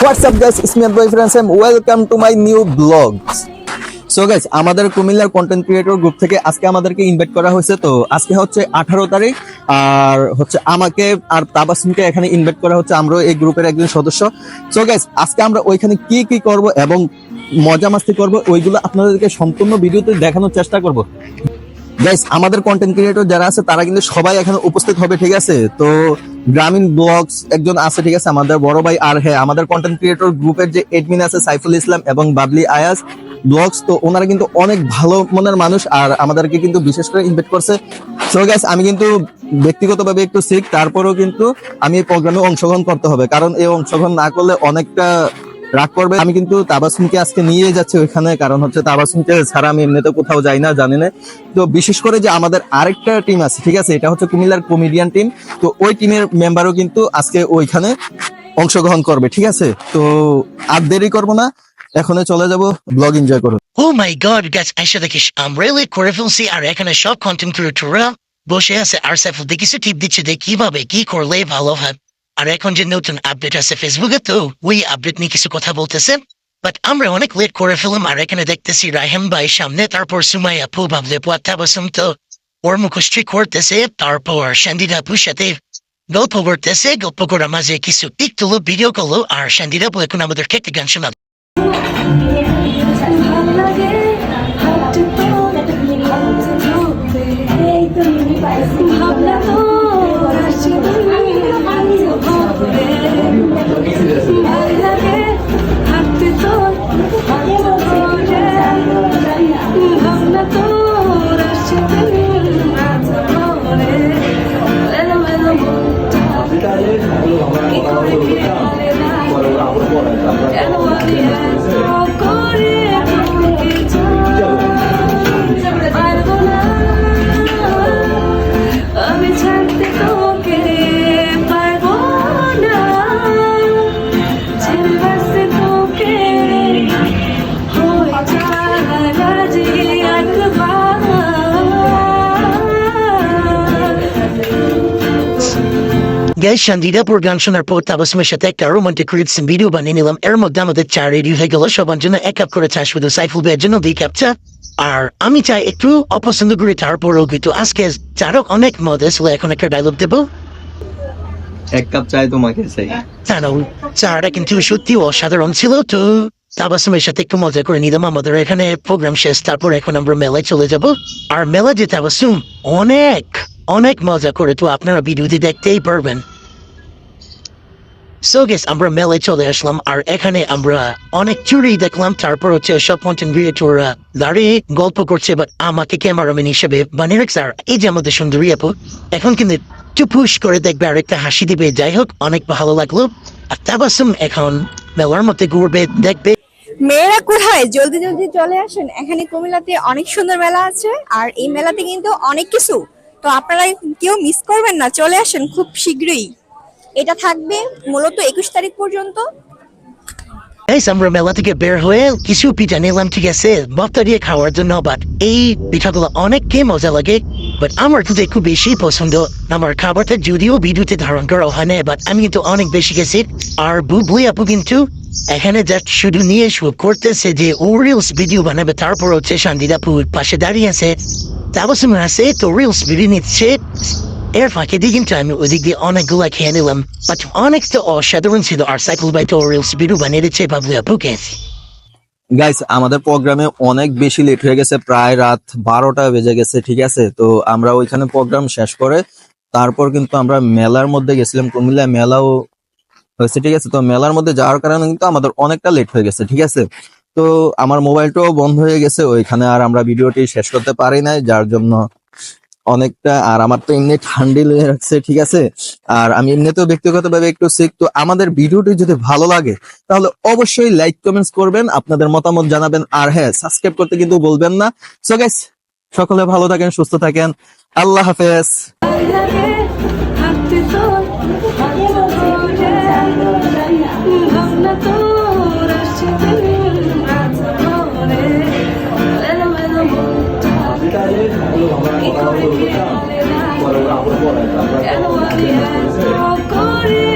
What's up guys, it's me your boyfriend Sam. Welcome to my new vlogs. So guys, আমাদের কুমিল্লার content creator group থেকে আজকে আমাদেরকে invite করা হয়েছে। তো আজকে হচ্ছে 18 তারিখ আর হচ্ছে আমাকে আর তাবাসসুমকে এখানে ইনভাইট করা হচ্ছে। আমরা এই গ্রুপের একজন সদস্য। সো গাইস, আজকে আমরা ওইখানে কি কি করব এবং মজা মাস্তি করব ওইগুলো আপনাদেরকে সম্পূর্ণ ভিডিওতে দেখানোর চেষ্টা করব। গাইস, আমাদের কন্টেন্ট ক্রিয়েটর যারা আছে তারা কিন্তু সবাই এখানে উপস্থিত হবে, ঠিক আছে? তো গ্রামীণ ব্লগস একজন আছে, ঠিক আছে, আমাদের বড় ভাই। আর হ্যাঁ, আমাদের কন্টেন্ট ক্রিয়েটর গ্রুপের যে এডমিন আছে সাইফুল ইসলাম এবং বাবলি আয়াজ ব্লগস, তো ওনারা কিন্তু অনেক ভালো মনের মানুষ আর আমাদেরকে কিন্তু বিশেষ করে ইনভাইট করছে। সো গাইস, আমি কিন্তু ব্যক্তিগতভাবে একটু শিখ, তারপরেও কিন্তু আমি এই প্রোগ্রামে অংশগ্রহণ করতে হবে, কারণ এই অংশগ্রহণ না করলে অনেকটা রাগ করবে। আমি কিন্তু তাবাসসুমকে আজকে নিয়ে যাচ্ছি ওইখানে, কারণ হচ্ছে তাবাসসুমকে ছাড়া আমি এমনিতে কোথাও যাই না, জানি না। তো বিশেষ করে যে আমাদের আরেকটা টিম আছে, ঠিক আছে, এটা হচ্ছে কুমিল্লার কমেডিয়ান টিম। তো ওই টিমের মেম্বারও কিন্তু আজকে ওইখানে অংশগ্রহণ করবে, ঠিক আছে? তো আর দেরি করবো না, এখনই চলে যাব, ব্লগ এনজয় করুন। Oh my god, guys, আইসা দেখিস really করে ফেলছি আর এখানে সব কন্টেন্ট ক্রিয়েটররা বসে আছে আর সাইফুল দেখিস টিপ দিচ্ছে যে কিভাবে কি করলে ভালো হয়। আর এখন যে নতুন আপডেট আছে ফেসবুকে, তো ওই আপডেট নিয়ে কিছু কথা বলতেছে, বাট আমরা অনেক লেট করে ফেললাম। আর এখানে দেখতেছি রাইহান ভাই সামনে, তারপর সুমাই আপু, ভাবলে তাবাসসুম তো ওর মুখশ্রী করতেছে, তারপর শান্দিদা আপুর সাথে গল্প করতেছে, গল্প করার মাঝে কিছু পিক তুলো, ভিডিও করলো। আর শান্দিদা আপু এখন আমাদেরকে একটা গান শোনালো। গাইস, শান্দিদা আপুর গান শোনার পর তাবাসসুমের সাথে একটা রোমান্টিক রিলস ভিডিও বানিয়ে নিলাম। এর মধ্যে আমাদের 4 রেডি হয়ে গেল, সবার জন্য 1 কাপ করে চা, শুধু সাইফুল ভাইয়ের জন্য 2 কাপ চা। আর আমি চাই একটু অপছন্দ করি, তারপরেও কিন্তু আজকে চারও অনেক মজা ছিল। এখন একটা ডায়লগ দেবো, 1 কাপ চাই তোমাকে চাই। কারণ চাটা কিন্তু সত্যি অসাধারণ ছিল। তো তাবাসসুমের সাথে একটু মজা করে নিলাম। আমাদের এখানে প্রোগ্রাম শেষ, তারপর এখন আমরা মেলায় চলে যাব। আর মেলা যে তাবাসসুম অনেক অনেক মজা করে, তো আপনারা ভিডিওতে দেখতেই পারবেন। সো গেস, আমরা মেলায় চলে আসলাম আর এখানে আমরা অনেক চুরি দেখলাম। তারপর হচ্ছে সব কন্টেন্ট ক্রিয়েটররা দাঁড়িয়ে গল্প করছে, বাট আমাকে ক্যামেরাম্যান হিসেবে বানিয়ে রাখছে। আর এই যে আমাদের সুন্দরী আপু এখন কিন্তু টুপুস করে দেখবে আর একটা হাসি দিবে। যাই হোক, অনেক ভালো লাগলো। আর তাবাসসুম এখন মেলার মধ্যে ঘুরবে, দেখবে। মেয়েরা কোথায়, জলদি জলদি চলে আসেন, এখানে কুমিল্লাতে অনেক সুন্দর মেলা আছে। আর এই মেলাতে কিন্তু অনেক কিছু, তো আপনারা কেউ মিস করবেন না, চলে আসেন খুব শীঘ্রই। এটা থাকবে মূলত 21 তারিখ পর্যন্ত। আমরা মেলা থেকে বের হয়ে কিছু পিঠা নিলাম, ঠিক আছে, ভর্তা দিয়ে খাওয়ার জন্য। বাট এই পিঠাগুলো অনেককে মজা লাগে, বাট আমার কিন্তু একটু বেশি পছন্দ। আমার খাবারটা যদিও ভিডিওতে ধারণ করা হয় না, বাট আমি কিন্তু অনেক বেশি গেছি। আর বুবলি আপু কিন্তু এখানে যা শুধু নিয়ে শুরু করতেছে যে ও রিলস ভিডিও বানাবে, তারপর হচ্ছে শান্দিদা আপুর পাশে দাঁড়িয়ে আছে, তাবাসসুম আছে, তো রিলস ভিডিও নিচ্ছে। এর ফাঁকে দিয়ে কিন্তু আমি ওদিক দিয়ে অনেকগুলো খেয়ে নিলাম, বাট অনেকটা অসাধারণ ছিল। আর সাইফুল ভাই তো রিলস ভিডিও বানিয়ে দিচ্ছে বাবলি আপুকে। গাইস, আমাদের প্রোগ্রামে অনেক বেশি লেট হয়ে গেছে, প্রায় রাত 12টা বেজে গেছে, ঠিক আছে? তো আমরা ওইখানে প্রোগ্রাম শেষ করে তারপর কিন্তু আমরা মেলার মধ্যে গেছিলাম, কুমিল্লা মেলাও হয়েছে, ঠিক আছে? তো মেলার মধ্যে যাওয়ার কারণে কিন্তু আমাদের অনেকটা লেট হয়ে গেছে, ঠিক আছে? তো আমার মোবাইলটাও বন্ধ হয়ে গেছে ওইখানে, আর আমরা ভিডিওটি শেষ করতে পারি নাই, যার জন্য অনেকটা। আর আমার তো এমনি ঠান্ডি লেগে রাখছে, ঠিক আছে? আর আমি এমনিতেও ব্যক্তিগতভাবে একটু শিখ। তো আমাদের ভিডিওটি যদি ভালো লাগে তাহলে অবশ্যই লাইক কমেন্টস করবেন, আপনাদের মতামত জানাবেন। আর হ্যাঁ, সাবস্ক্রাইব করতে কিন্তু বলবেন না। সো গাইস, সকলে ভালো থাকেন, সুস্থ থাকেন, আল্লাহ হাফেজ। Para